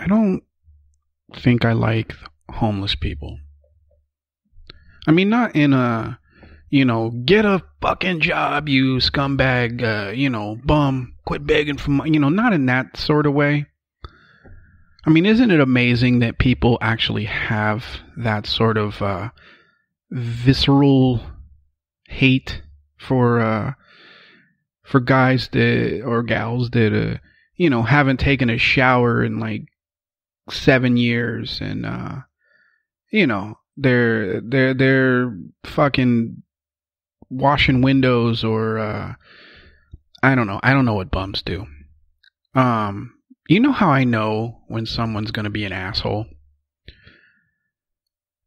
I don't think I like homeless people. I mean, not in a, get a fucking job, you scumbag, bum, quit begging for money, not in that sort of way. I mean, isn't it amazing that people actually have that sort of visceral hate for guys that or gals that haven't taken a shower in like 7 years, and they're fucking washing windows, or I don't know what bums do. You know how I know when someone's going to be an asshole?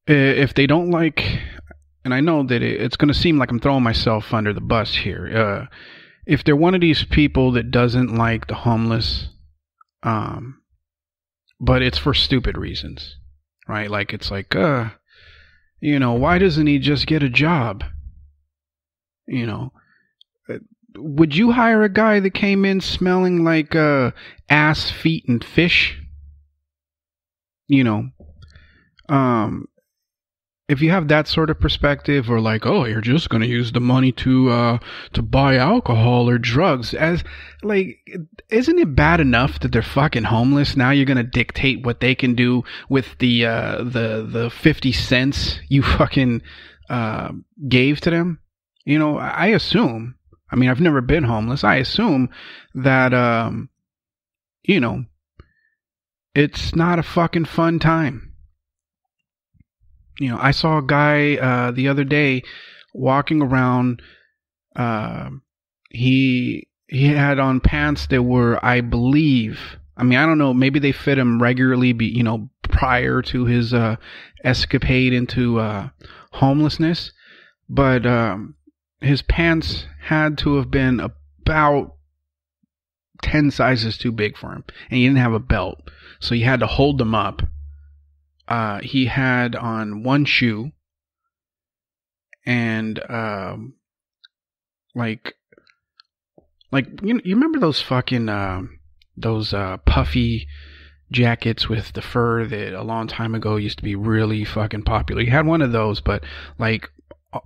If they don't like, and I know that it's going to seem like I'm throwing myself under the bus here. If they're one of these people that doesn't like the homeless, but it's for stupid reasons, right? Like, it's like, why doesn't he just get a job? Would you hire a guy that came in smelling like ass, feet, and fish? If you have that sort of perspective, or like, oh, you're just going to use the money to buy alcohol or drugs, as like, isn't it bad enough that they're fucking homeless? Now you're going to dictate what they can do with the 50 cents you fucking gave to them. I assume. I mean, I've never been homeless. I assume that, it's not a fucking fun time. I saw a guy the other day walking around. He had on pants that were, I believe, I mean, I don't know, maybe they fit him regularly, prior to his escapade into homelessness, but his pants had to have been about 10 sizes too big for him, and he didn't have a belt, so he had to hold them up. He had on one shoe, and like you remember those fucking those puffy jackets with the fur that a long time ago used to be really fucking popular? He had one of those, but like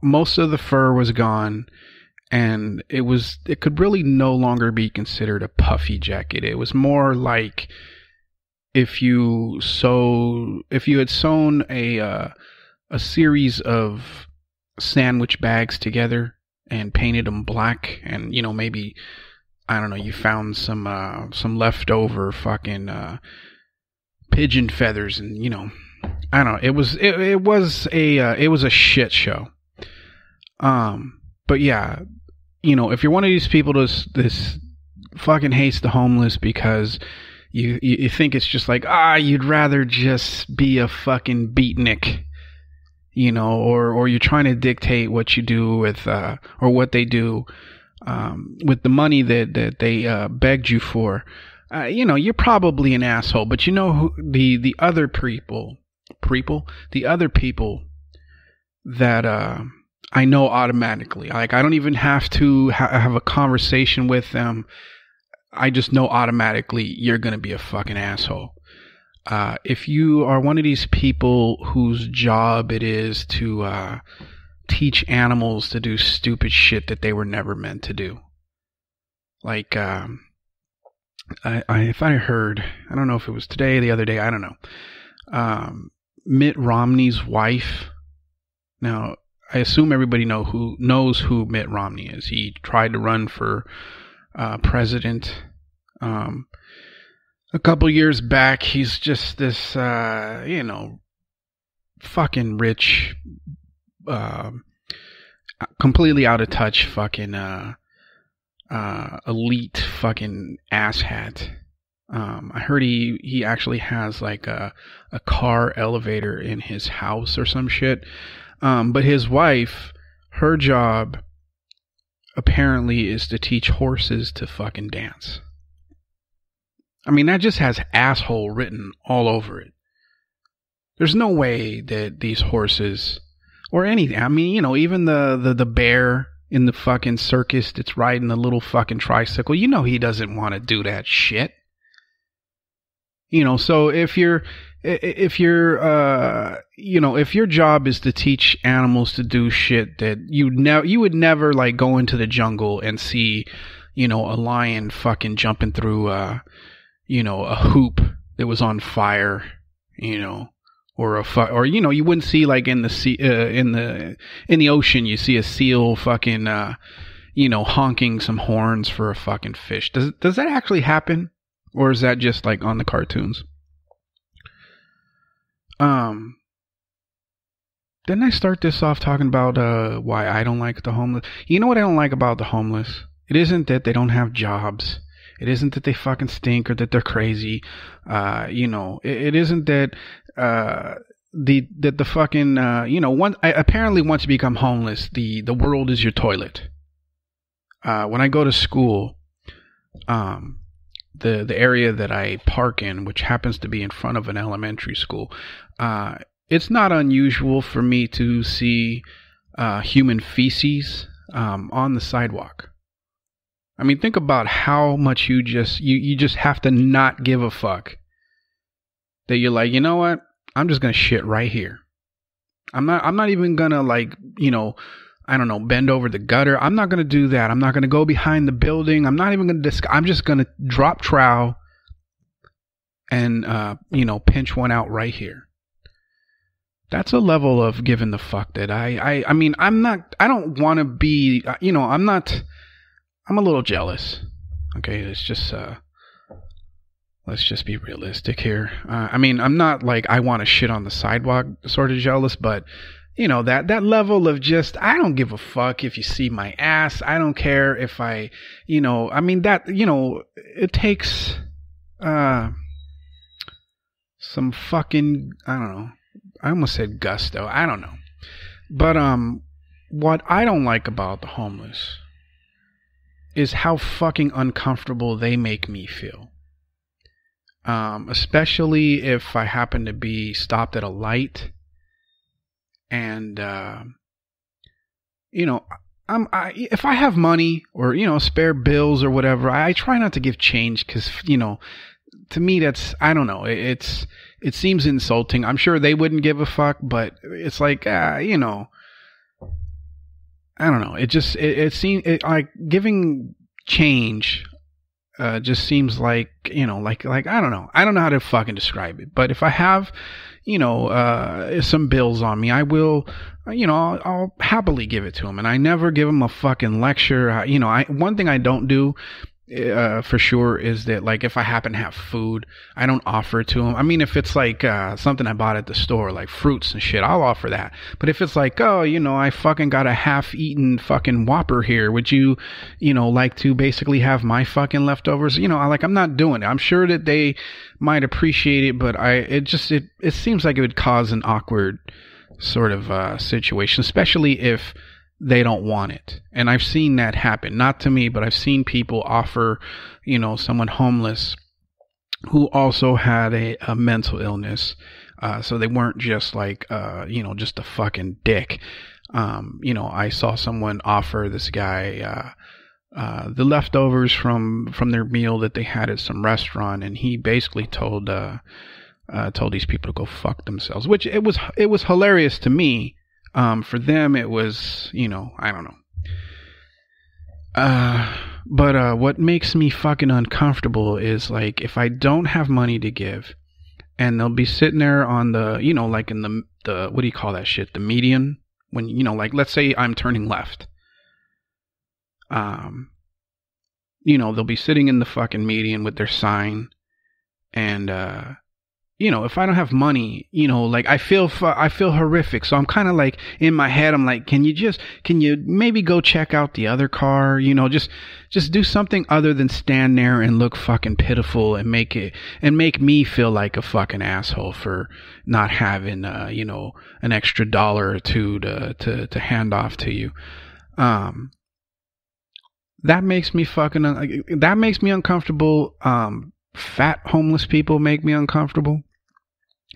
most of the fur was gone, and it could really no longer be considered a puffy jacket. It was more like if you had sewn a series of sandwich bags together and painted them black, and maybe, I don't know, you found some leftover fucking pigeon feathers, and I don't know, it was a shit show. But yeah, if you're one of these people this fucking hates the homeless because you think it's just like, you'd rather just be a fucking beatnik, or you're trying to dictate what you do with, or what they do, with the money that they begged you for, you're probably an asshole. But who the other people that I know automatically, like, I don't even have to have a conversation with them. I just know automatically you're going to be a fucking asshole. If you are one of these people whose job it is to teach animals to do stupid shit that they were never meant to do. Like, if I heard, I don't know if it was today, the other day, I don't know. Mitt Romney's wife. Now, I assume everybody knows who Mitt Romney is. He tried to run for president a couple years back. He's just this fucking rich, completely out of touch fucking elite fucking asshat. I heard he actually has like a car elevator in his house or some shit. But his wife, her job apparently is to teach horses to fucking dance. I mean, that just has asshole written all over it. There's no way that these horses, or anything, I mean, even the bear in the fucking circus that's riding the little fucking tricycle, he doesn't want to do that shit. So if your job is to teach animals to do shit that you would never like go into the jungle and see, a lion fucking jumping through, a hoop that was on fire, or you wouldn't see like in the sea, in the ocean, you see a seal fucking, honking some horns for a fucking fish. Does that actually happen? Or is that just like on the cartoons? Didn't I start this off talking about why I don't like the homeless? You know what I don't like about the homeless? It isn't that they don't have jobs. It isn't that they fucking stink or that they're crazy. It isn't that the fucking apparently once you become homeless, the world is your toilet. When I go to school, the area that I park in, which happens to be in front of an elementary school, it's not unusual for me to see human feces on the sidewalk. I mean, think about how much you just have to not give a fuck. That you're like, you know what? I'm just gonna shit right here. I'm not even gonna like, I don't know, bend over the gutter. I'm not gonna do that. I'm not gonna go behind the building. I'm not even gonna I'm just gonna drop trowel and pinch one out right here. That's a level of giving the fuck that I don't want to be, I'm a little jealous. Okay, let's just be realistic here. I'm not like I want to shit on the sidewalk sort of jealous, but that level of just, I don't give a fuck if you see my ass. I don't care if it takes some fucking, I don't know. I almost said gusto. I don't know. But what I don't like about the homeless is how fucking uncomfortable they make me feel. Especially if I happen to be stopped at a light and if I have money or spare bills or whatever, I try not to give change because to me that's, I don't know, it seems insulting. I'm sure they wouldn't give a fuck, but it's like I don't know. It just it seems like giving change just seems like like I don't know. I don't know how to fucking describe it. But if I have some bills on me, I will I'll happily give it to them, and I never give them a fucking lecture. One thing I don't do for sure is that like if I happen to have food, I don't offer it to them. I mean, if it's like something I bought at the store, like fruits and shit, I'll offer that. But if it's like, oh, I fucking got a half-eaten fucking Whopper here, would you like to basically have my fucking leftovers? I'm not doing it. I'm sure that they might appreciate it, but it seems like it would cause an awkward sort of situation, especially if they don't want it. And I've seen that happen, not to me, but I've seen people offer, someone homeless who also had a mental illness. So they weren't just like, just a fucking dick. I saw someone offer this guy, the leftovers from their meal that they had at some restaurant. And he basically told these people to go fuck themselves, which it was hilarious to me. For them, it was, I don't know. But what makes me fucking uncomfortable is like if I don't have money to give, and they'll be sitting there on the, like in the what do you call that shit? The median, when like let's say I'm turning left. They'll be sitting in the fucking median with their sign, and if I don't have money, like I feel horrific. So I'm kind of like in my head, I'm like, can you maybe go check out the other car? Just do something other than stand there and look fucking pitiful and make me feel like a fucking asshole for not having, an extra $1 or $2 to hand off to you. That makes me uncomfortable. Fat homeless people make me uncomfortable.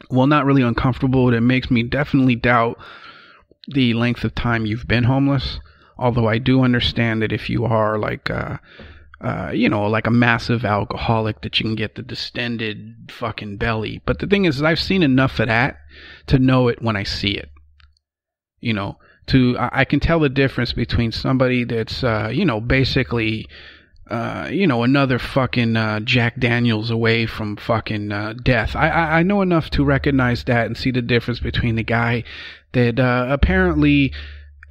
Well, not really uncomfortable. It makes me definitely doubt the length of time you've been homeless. Although I do understand that if you are like like a massive alcoholic that you can get the distended fucking belly. But the thing is, I've seen enough of that to know it when I see it. I can tell the difference between somebody that's, basically, another fucking Jack Daniels away from fucking death. I know enough to recognize that and see the difference between the guy that apparently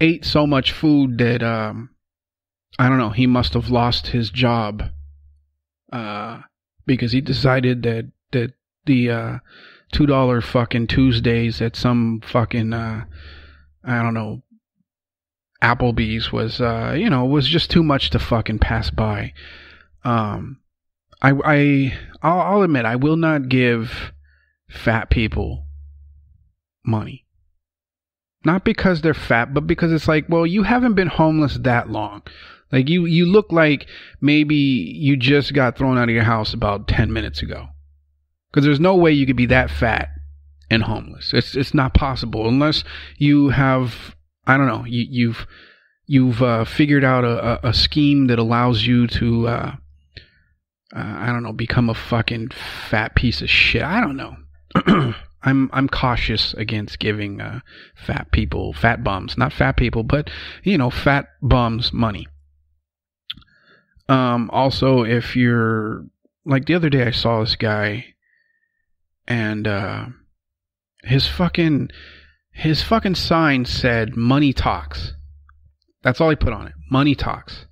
ate so much food that I don't know, he must have lost his job because he decided that the $2 fucking Tuesdays at some fucking I don't know, Applebee's was just too much to fucking pass by. I'll admit, I will not give fat people money. Not because they're fat, but because it's like, well, you haven't been homeless that long. Like, you look like maybe you just got thrown out of your house about 10 minutes ago. Because there's no way you could be that fat and homeless. It's not possible unless you have, I don't know, you've figured out a scheme that allows you to, I don't know, become a fucking fat piece of shit. I don't know. I'm cautious against giving fat bums, not fat people, but fat bums money. Also, if you're like, the other day I saw this guy and his fucking sign said money talks. That's all he put on it. Money talks.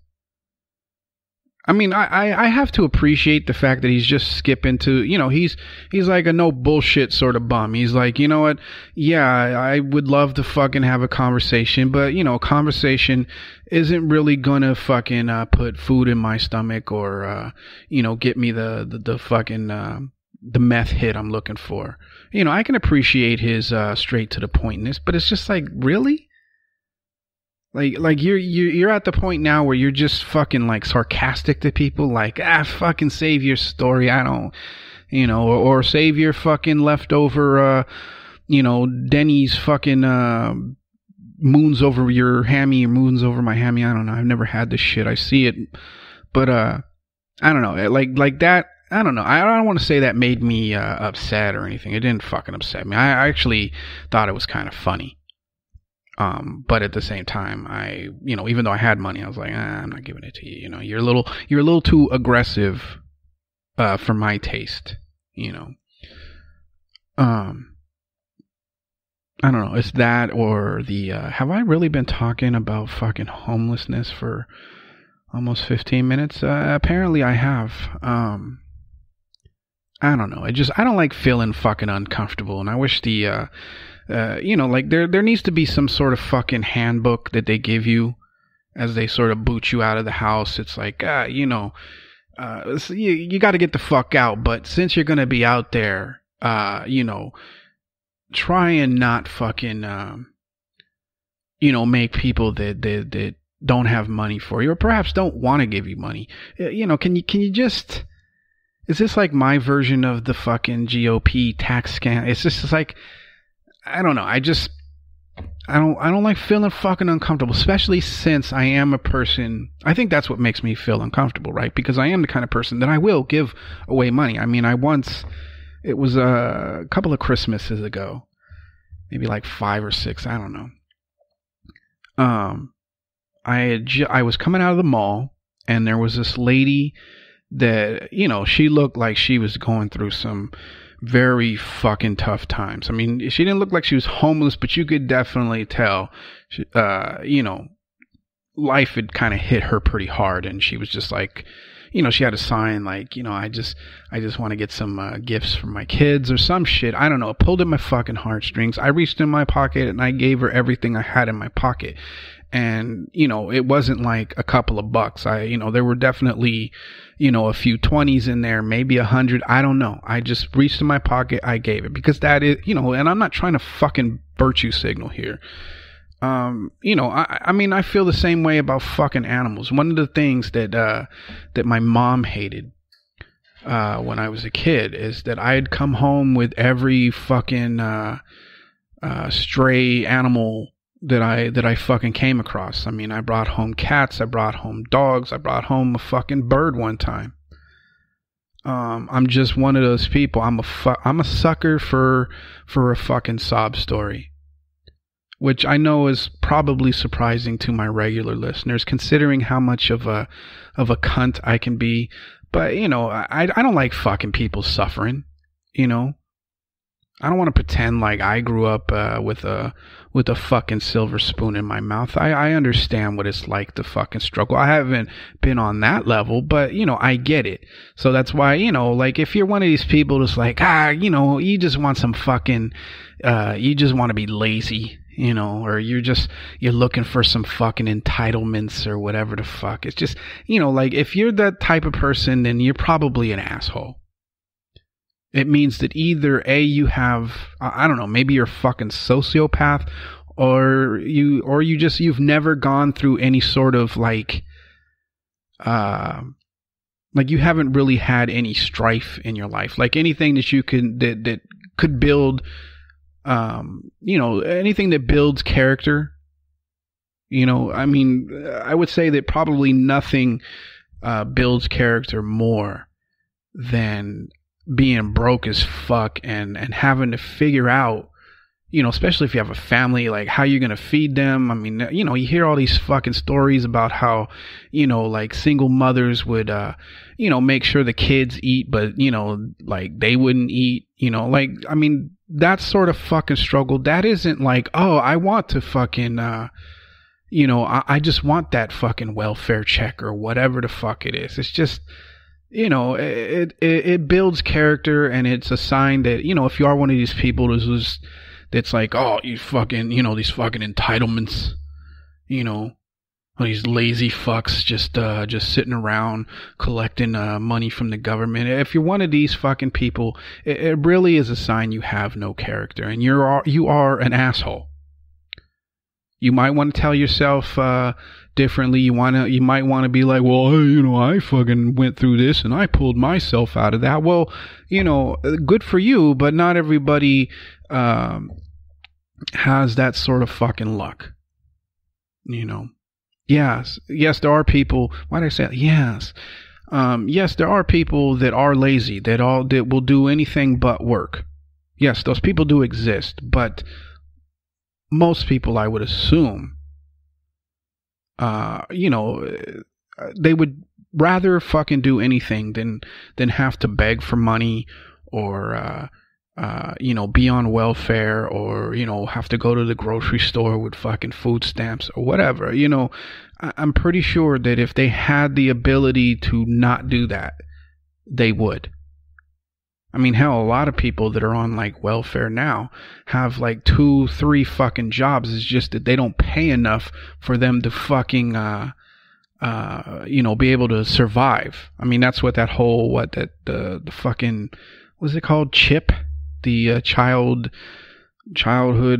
I mean, I have to appreciate the fact that he's just skipping to, he's like a no bullshit sort of bum. He's like, you know what? Yeah, I would love to fucking have a conversation, but, conversation isn't really gonna fucking put food in my stomach or, get me the fucking, the meth hit I'm looking for. I can appreciate his straight to the pointness, but it's just like, really? Like you're at the point now where you're just fucking like sarcastic to people, like, fucking save your story. I don't, or save your fucking leftover, Denny's fucking moons over your hammy or moons over my hammy. I don't know. I've never had this shit. I see it, but I don't know. Like that. I don't know. I don't want to say that made me upset or anything. It didn't fucking upset me. I actually thought it was kind of funny. But at the same time, even though I had money, I was like, I'm not giving it to you. You're a little too aggressive, for my taste, I don't know. It's that or the, have I really been talking about fucking homelessness for almost 15 minutes? Apparently I have. I don't know. I don't like feeling fucking uncomfortable. And I wish the, like there needs to be some sort of fucking handbook that they give you as they sort of boot you out of the house. It's like, you got to get the fuck out. But since you're going to be out there, try and not fucking, make people that don't have money for you or perhaps don't want to give you money. Can you just, is this like my version of the fucking GOP tax scam? It's just like, I don't know. I don't like feeling fucking uncomfortable, especially since I am a person. I think that's what makes me feel uncomfortable, right? Because I am the kind of person that I will give away money. I mean, it was a couple of Christmases ago, maybe like 5 or 6. I don't know. I was coming out of the mall and there was this lady that, she looked like she was going through some very fucking tough times. I mean, she didn't look like she was homeless, but you could definitely tell, life had kind of hit her pretty hard. And she was just like, she had a sign like, I just want to get some gifts for my kids or some shit. I don't know. It pulled at my fucking heartstrings. I reached in my pocket and I gave her everything I had in my pocket. And, it wasn't like a couple of bucks. There were definitely, a few 20s in there, maybe 100. I don't know. I just reached in my pocket. I gave it because that is, and I'm not trying to fucking virtue signal here. I mean, I feel the same way about fucking animals. One of the things that my mom hated, when I was a kid is that I'd come home with every fucking, stray animal that I fucking came across. I mean, I brought home cats, I brought home dogs, I brought home a fucking bird one time. I'm just one of those people. I'm a sucker for a fucking sob story, which I know is probably surprising to my regular listeners, considering how much of a cunt I can be. But you know, I don't like fucking people suffering. You know, I don't want to pretend like I grew up with a fucking silver spoon in my mouth. I understand what it's like to fucking struggle. I haven't been on that level, but you know, I get it. So that's why, you know, like if you're one of these people that's like, you know, you just want some fucking, you just want to be lazy, you know, or you're looking for some fucking entitlements or whatever the fuck. It's just, you know, like if you're that type of person, then you're probably an asshole. It means that either A, you have, I don't know, maybe you're a fucking sociopath, or you've never gone through any sort of like you haven't really had any strife in your life, like anything that you could, that could build, you know, anything that builds character. You know, I mean, I would say that probably nothing builds character more than being broke as fuck and having to figure out, you know, especially if you have a family, like how you're going to feed them. I mean, you know, you hear all these fucking stories about how, you know, like single mothers would, you know, make sure the kids eat, but, you know, like they wouldn't eat, you know, like, I mean, that sort of fucking struggle, that isn't like, oh, I want to fucking, you know, I just want that fucking welfare check or whatever the fuck it is. It's just, you know, it builds character, and it's a sign that, you know, if you are one of these people that's like, oh, you fucking, you know, these fucking entitlements, you know, these lazy fucks just sitting around collecting money from the government. If you're one of these fucking people, it really is a sign you have no character, and you are an asshole. You might want to tell yourself differently. You might want to be like, well, hey, you know, I fucking went through this and I pulled myself out of that. Well, you know, good for you, but not everybody has that sort of fucking luck. You know. Yes, there are people. Why did I say that? Yes. Yes, there are people that are lazy, that will do anything but work. Yes, those people do exist, but most people, I would assume, you know, they would rather fucking do anything than have to beg for money, or you know, be on welfare, or, you know, have to go to the grocery store with fucking food stamps or whatever. You know, I'm pretty sure that if they had the ability to not do that, they would. I mean, hell, a lot of people that are on like welfare now have like 2-3 fucking jobs. It's just that they don't pay enough for them to fucking, you know, be able to survive. I mean, that's what that whole, the fucking, what's it called? CHIP? The childhood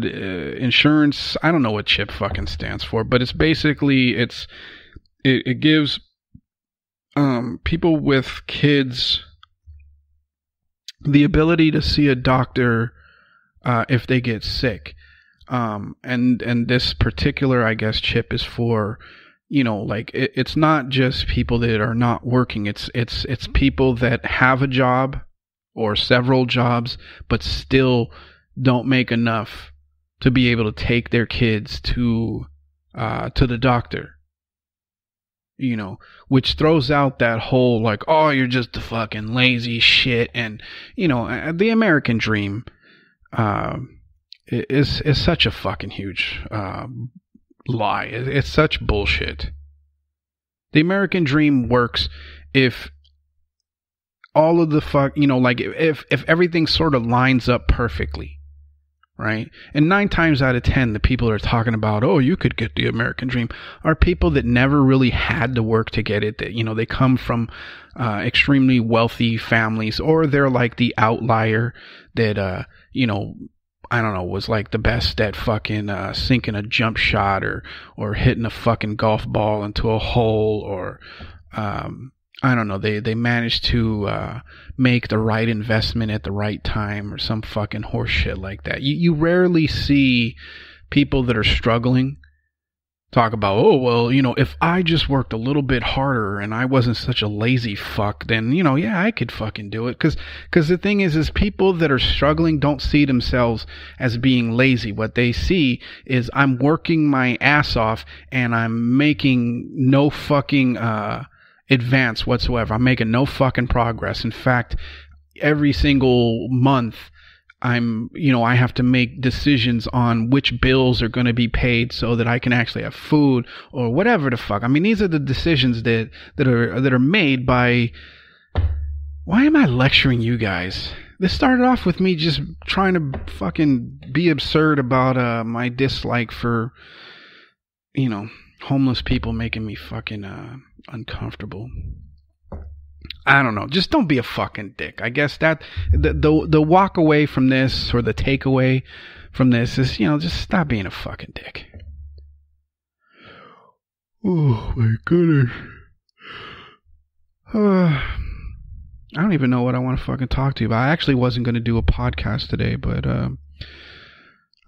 insurance. I don't know what CHIP fucking stands for, but it's basically, it gives people with kids the ability to see a doctor if they get sick. And this particular, I guess, chip is for, you know, like it's not just people that are not working. It's people that have a job or several jobs, but still don't make enough to be able to take their kids to the doctor. You know, which throws out that whole like, oh, you're just a fucking lazy shit. And, you know, the American dream is such a fucking huge lie. It's such bullshit. The American dream works if all of the fuck, you know, like if everything sort of lines up perfectly. Right? And 9 times out of 10, the people that are talking about, oh, you could get the American dream, are people that never really had to work to get it. That, you know, they come from extremely wealthy families, or they're like the outlier that, you know, I don't know, was like the best at fucking sinking a jump shot, or hitting a fucking golf ball into a hole, or I don't know, they managed to make the right investment at the right time, or some fucking horse shit like that. You rarely see people that are struggling talk about, oh, well, if I just worked a little bit harder and I wasn't such a lazy fuck, then, yeah, I could fucking do it. Because the thing is people that are struggling don't see themselves as being lazy. What they see is I'm working my ass off and I'm making no fucking advance whatsoever. I'm making no fucking progress. In fact, every single month, I have to make decisions on which bills are going to be paid so that I can actually have food or whatever the fuck. I mean, these are the decisions that are made by. Why am I lecturing you guys? This started off with me just trying to fucking be absurd about my dislike for, homeless people making me fucking uncomfortable. I don't know. Just don't be a fucking dick. I guess that the walk away from this, or the takeaway from this, is, just stop being a fucking dick. Oh my goodness. I don't even know what I want to fucking talk to you about. I actually wasn't going to do a podcast today, but I'm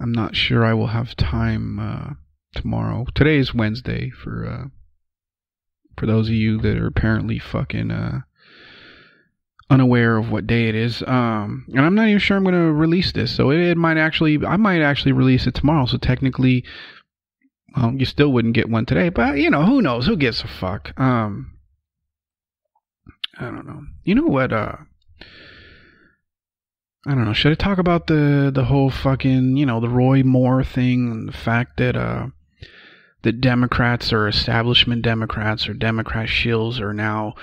not sure I will have time tomorrow. Today is Wednesday for those of you that are apparently fucking unaware of what day it is, and I'm not even sure I'm going to release this, so I might actually release it tomorrow. So technically, you still wouldn't get one today, but who knows? Who gives a fuck? I don't know. You know what? I don't know. Should I talk about the whole fucking the Roy Moore thing, and the fact that the Democrats, or establishment Democrats, or Democrat shills, are now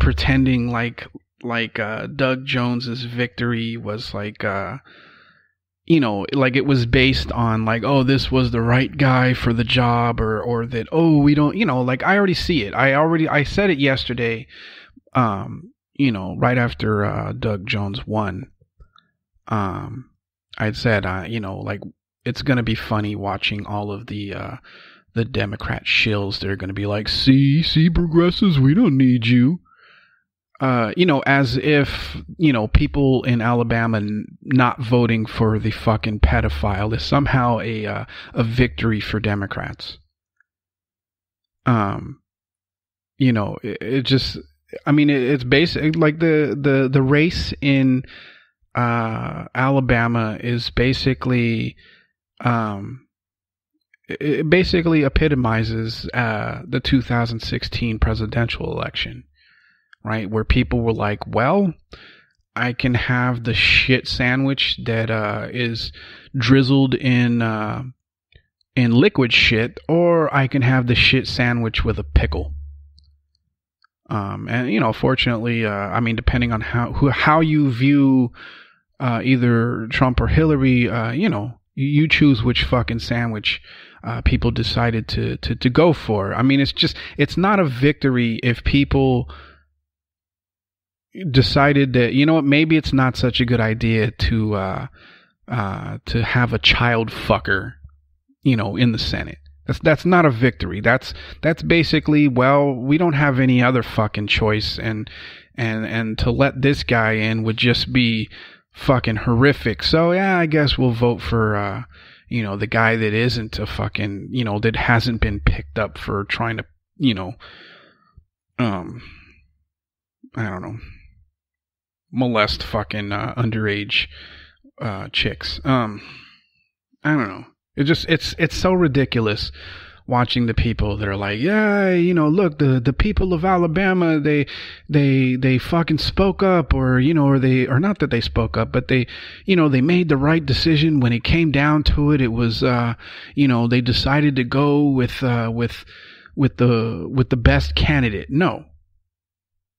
pretending like Doug Jones's victory was like like it was based on like, oh, this was the right guy for the job, or that, oh, we don't, like, I already see it. I said it yesterday, right after Doug Jones won. I'd said, like, it's gonna be funny watching all of the Democrat shills. They're going to be like, see, progressives, we don't need you. As if, people in Alabama not voting for the fucking pedophile is somehow a victory for Democrats. It just, I mean, it's basic, like the race in Alabama is basically, it basically epitomizes the 2016 presidential election, right? Where people were like, well, I can have the shit sandwich that is drizzled in liquid shit, or I can have the shit sandwich with a pickle. And fortunately, I mean, depending on how you view either Trump or Hillary, you choose which fucking sandwich people decided to go for. I mean, it's not a victory if people decided that, maybe it's not such a good idea to have a child fucker, in the Senate. That's not a victory. That's basically, well, we don't have any other fucking choice, and to let this guy in would just be fucking horrific. So yeah, I guess we'll vote for the guy that isn't a fucking, that hasn't been picked up for trying to, I don't know, molest fucking underage chicks. I don't know. It's so ridiculous watching the people that are like, yeah, look, the people of Alabama, they fucking spoke up, or not that they spoke up, but they made the right decision when it came down to it. It was, they decided to go with the best candidate. No.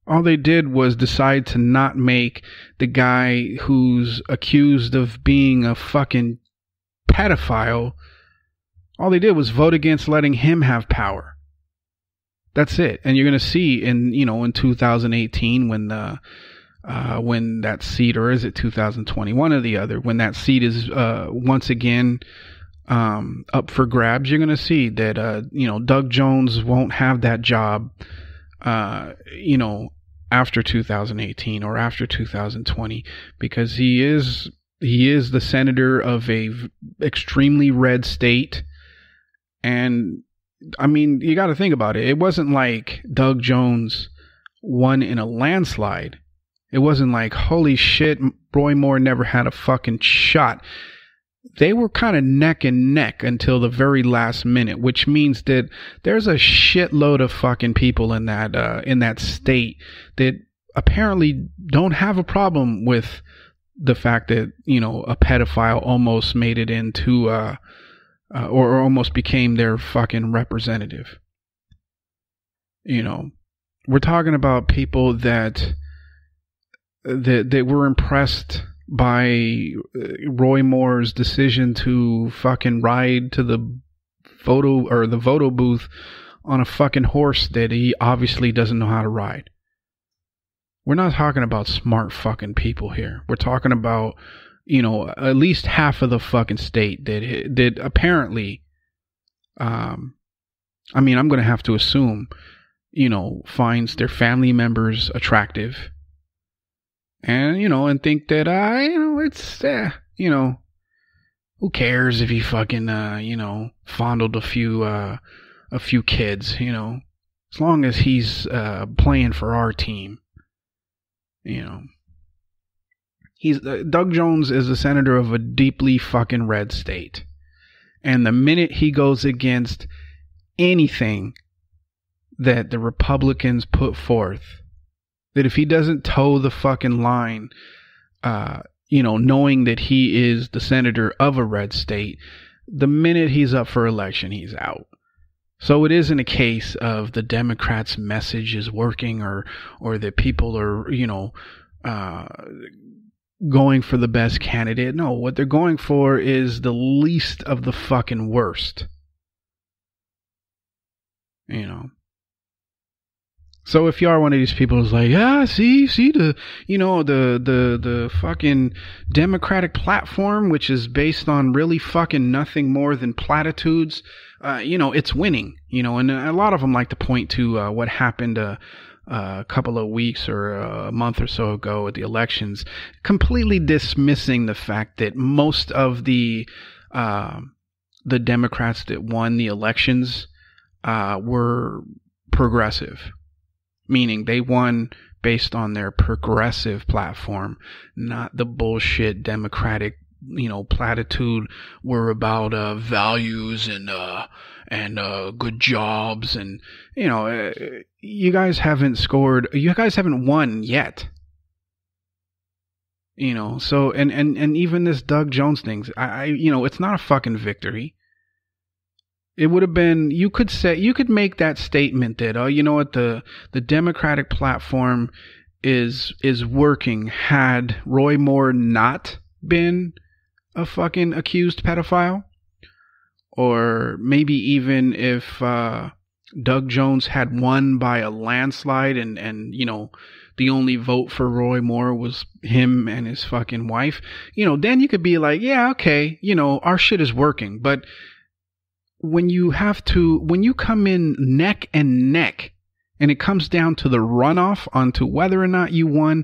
All they did was decide to not make the guy who's accused of being a fucking pedophile. All they did was vote against letting him have power. That's it. And you're going to see in 2018 when that seat, or is it 2020, one or the other, when that seat is once again up for grabs, you're going to see that Doug Jones won't have that job after 2018 or after 2020, because he is He is the senator of a extremely red state. And I mean, you got to think about it. It wasn't like Doug Jones won in a landslide. It wasn't like, holy shit, Roy Moore never had a fucking shot. They were kind of neck and neck until the very last minute, which means that there's a shitload of fucking people in that state that apparently don't have a problem with the fact that, you know, a pedophile almost made it into, or almost became their fucking representative. You know, we're talking about people that were impressed by Roy Moore's decision to fucking ride to the photo booth on a fucking horse that he obviously doesn't know how to ride. We're not talking about smart fucking people here. We're talking about, you know, at least half of the fucking state that apparently, I mean, I'm going to have to assume, you know, finds their family members attractive. And, you know, and think that, you know, it's, you know, who cares if he fucking, you know, fondled a few kids, you know, as long as he's playing for our team. You know, Doug Jones is a senator of a deeply fucking red state. And the minute he goes against anything that the Republicans put forth, that if he doesn't toe the fucking line, you know, knowing that he is the senator of a red state, the minute he's up for election, he's out. So it isn't a case of the Democrats' message is working or that people are, you know, going for the best candidate. No, what they're going for is the least of the fucking worst. You know. So if you are one of these people who's like, see the, you know, the fucking Democratic platform, which is based on really fucking nothing more than platitudes, you know, it's winning, you know, and a lot of them like to point to what happened a couple of weeks or a month or so ago at the elections, completely dismissing the fact that most of the Democrats that won the elections were progressive. Meaning they won based on their progressive platform, not the bullshit Democratic, you know, platitude. We're about values and good jobs, and you know, you guys haven't scored. You guys haven't won yet. You know, so and even this Doug Jones thing, you know, it's not a fucking victory. It would have been, you could make that statement that, oh, you know what, the Democratic platform is working had Roy Moore not been a fucking accused pedophile. Or maybe even if Doug Jones had won by a landslide and you know, the only vote for Roy Moore was him and his fucking wife, you know, then you could be like, yeah, okay, you know, our shit is working. But when you come in neck and neck and it comes down to the runoff onto whether or not you won,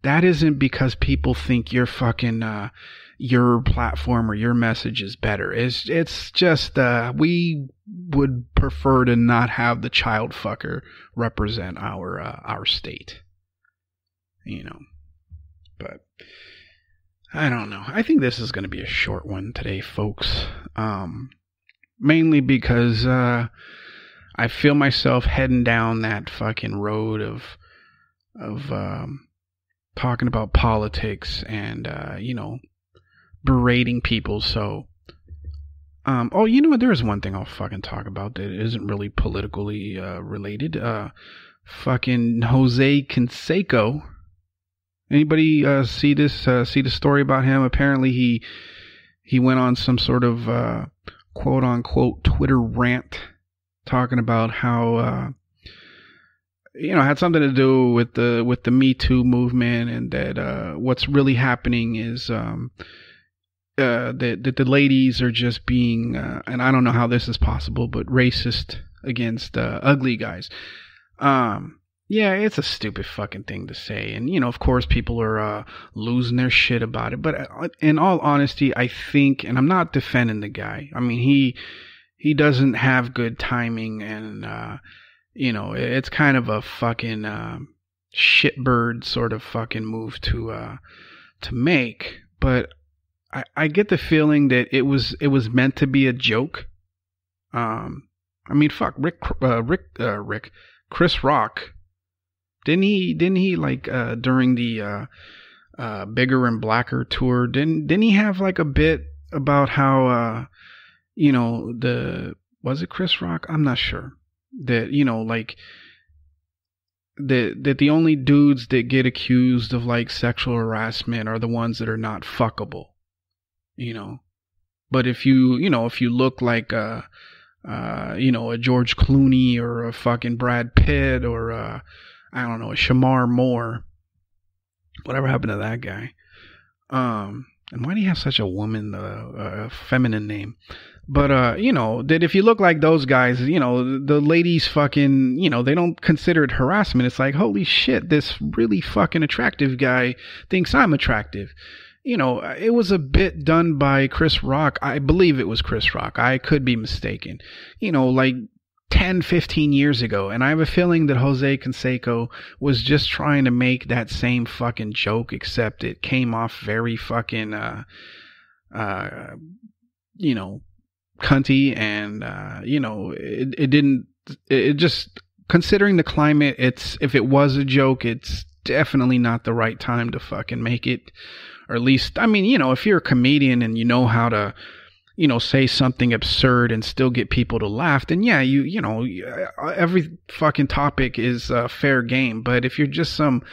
that isn't because people think your fucking, your platform or your message is better. It's just, we would prefer to not have the child fucker represent our state, you know, but I don't know. I think this is going to be a short one today, folks. Mainly because I feel myself heading down that fucking road of talking about politics and you know, berating people. So oh, you know what, there is one thing I'll fucking talk about that isn't really politically related. Fucking Jose Canseco. Anybody see the story about him? Apparently he went on some sort of quote unquote Twitter rant talking about how you know, had something to do with the Me Too movement, and that what's really happening is that the ladies are just being and I don't know how this is possible, but racist against ugly guys. Yeah, it's a stupid fucking thing to say. And, of course, people are losing their shit about it. But in all honesty, I think, and I'm not defending the guy. I mean, he doesn't have good timing. And, it's kind of a fucking shitbird sort of fucking move to make. But I get the feeling that it was meant to be a joke. I mean, fuck, Chris Rock. Didn't he like during the Bigger and Blacker tour, didn't he have like a bit about how was it Chris Rock? I'm not sure. That like that the only dudes that get accused of like sexual harassment are the ones that are not fuckable. But if you look like a George Clooney or a fucking Brad Pitt or I don't know, a Shamar Moore. Whatever happened to that guy? And why do you have such a feminine name? But, that if you look like those guys, the ladies fucking, they don't consider it harassment. It's like, holy shit, this really fucking attractive guy thinks I'm attractive. It was a bit done by Chris Rock. I believe it was Chris Rock. I could be mistaken. Like 10, 15 years ago. And I have a feeling that Jose Canseco was just trying to make that same fucking joke, except it came off very fucking, cunty. And, it just, considering the climate, if it was a joke, it's definitely not the right time to fucking make it. Or at least, I mean, if you're a comedian and you know how to, say something absurd and still get people to laugh, then yeah, every fucking topic is fair game. But if you're just some,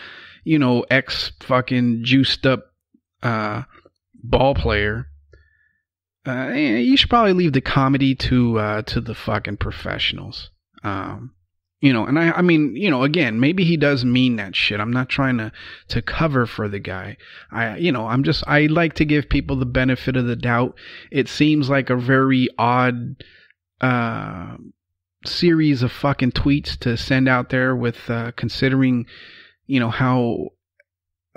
ex fucking juiced up ball player, you should probably leave the comedy to the fucking professionals. And I mean, again, maybe he does mean that shit. I'm not trying to cover for the guy. I like to give people the benefit of the doubt. It seems like a very odd, series of fucking tweets to send out there with, considering, how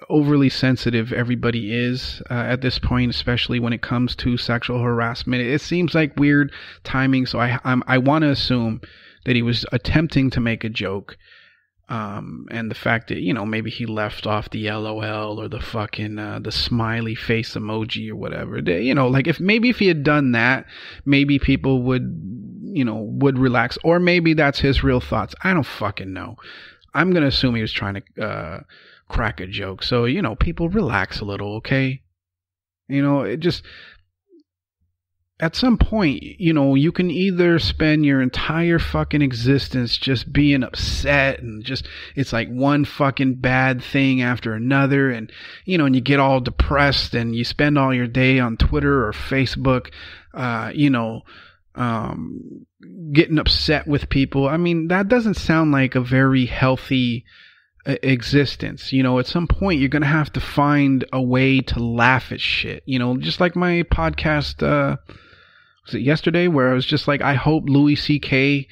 overly sensitive everybody is, at this point, especially when it comes to sexual harassment. It seems like weird timing. So I want to assume that he was attempting to make a joke, and the fact that maybe he left off the LOL or the fucking the smiley face emoji or whatever. Like if he had done that, maybe people would relax, or maybe that's his real thoughts. I don't fucking know. I'm gonna assume he was trying to crack a joke. So people relax a little, okay? It just. At some point, you can either spend your entire fucking existence just being upset and just, it's like one fucking bad thing after another. And, and you get all depressed and you spend all your day on Twitter or Facebook, getting upset with people. I mean, that doesn't sound like a very healthy existence. At some point you're going to have to find a way to laugh at shit, just like my podcast, was it yesterday, where I was just like, I hope Louis C.K.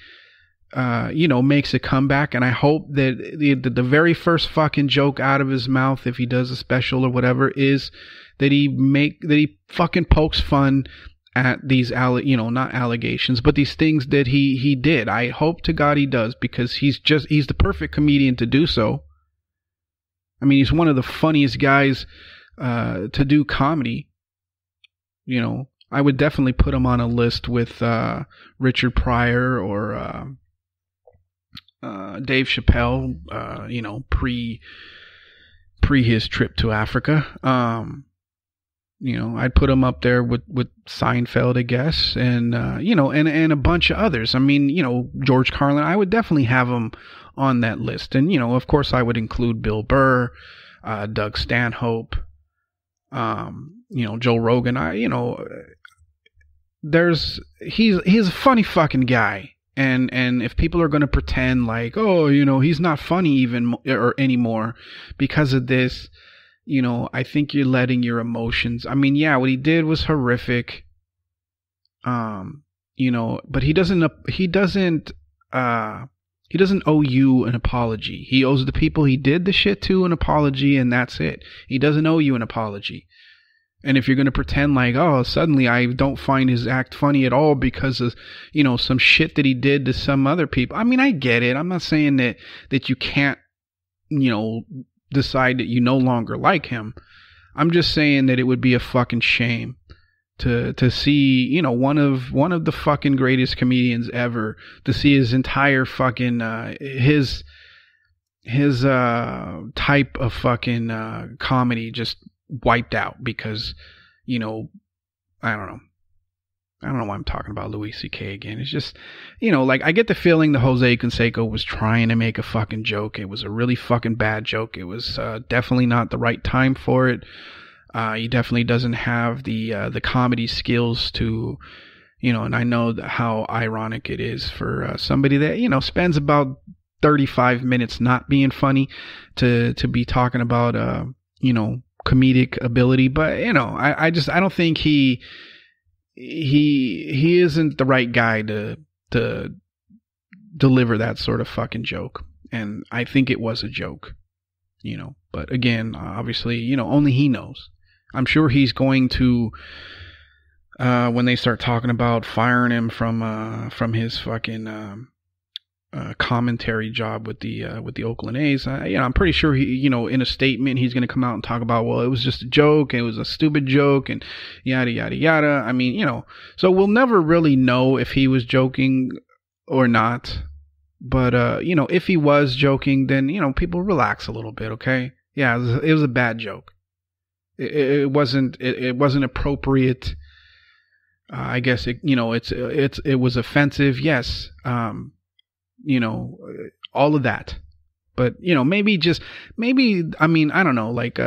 makes a comeback, and I hope that the very first fucking joke out of his mouth, if he does a special or whatever, is that he fucking pokes fun at these not allegations, but these things that he did. I hope to God he does, because he's the perfect comedian to do so. I mean, he's one of the funniest guys to do comedy. I would definitely put him on a list with Richard Pryor or Dave Chappelle, pre his trip to Africa. I'd put him up there with Seinfeld, I guess, and and a bunch of others. I mean, George Carlin. I would definitely have him on that list, and of course, I would include Bill Burr, Doug Stanhope, Joe Rogan. He's a funny fucking guy, and if people are going to pretend like, oh, he's not funny even or anymore because of this, I think you're letting your emotions. I mean, yeah, what he did was horrific, but he doesn't He doesn't owe you an apology. He owes the people he did the shit to an apology, and that's it. He doesn't owe you an apology. And if you're going to pretend like, oh, suddenly I don't find his act funny at all because of, some shit that he did to some other people. I mean, I get it. I'm not saying that you can't, decide that you no longer like him. I'm just saying that it would be a fucking shame to see, one of the fucking greatest comedians ever, to see his entire fucking, his type of fucking, comedy just wiped out because, I don't know. I don't know why I'm talking about Louis C.K. again. It's just, I get the feeling that Jose Canseco was trying to make a fucking joke. It was a really fucking bad joke. It was definitely not the right time for it. He definitely doesn't have the comedy skills to, and I know how ironic it is for somebody that, spends about 35 minutes not being funny to be talking about, comedic ability. But, I don't think he isn't the right guy to deliver that sort of fucking joke. And I think it was a joke, but again, obviously, only he knows. I'm sure he's going to, when they start talking about firing him from his fucking, commentary job with the Oakland A's, I'm pretty sure he, in a statement, he's going to come out and talk about, well, it was just a joke, it was a stupid joke, and yada yada yada. I mean, so we'll never really know if he was joking or not. But if he was joking, then people relax a little bit, okay? Yeah, it was a bad joke. It wasn't appropriate. I guess it was offensive. Yes. All of that. But, maybe, I mean, I don't know, like,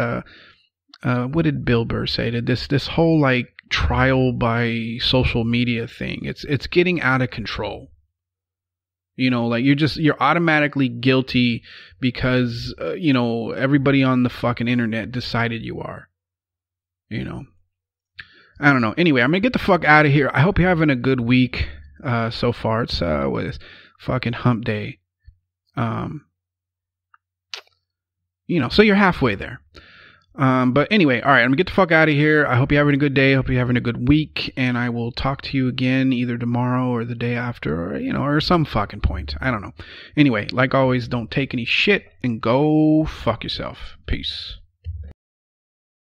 what did Bill Burr say to this whole, like, trial by social media thing? It's getting out of control. Like you're automatically guilty because, everybody on the fucking internet decided you are, I don't know. Anyway, I'm going to get the fuck out of here. I hope you're having a good week, so far. It's, what is fucking hump day. So you're halfway there. But anyway, all right, I'm gonna get the fuck out of here. I hope you're having a good day. I hope you're having a good week, and I will talk to you again either tomorrow or the day after, or, or some fucking point. I don't know. Anyway, like always, don't take any shit and go fuck yourself. Peace.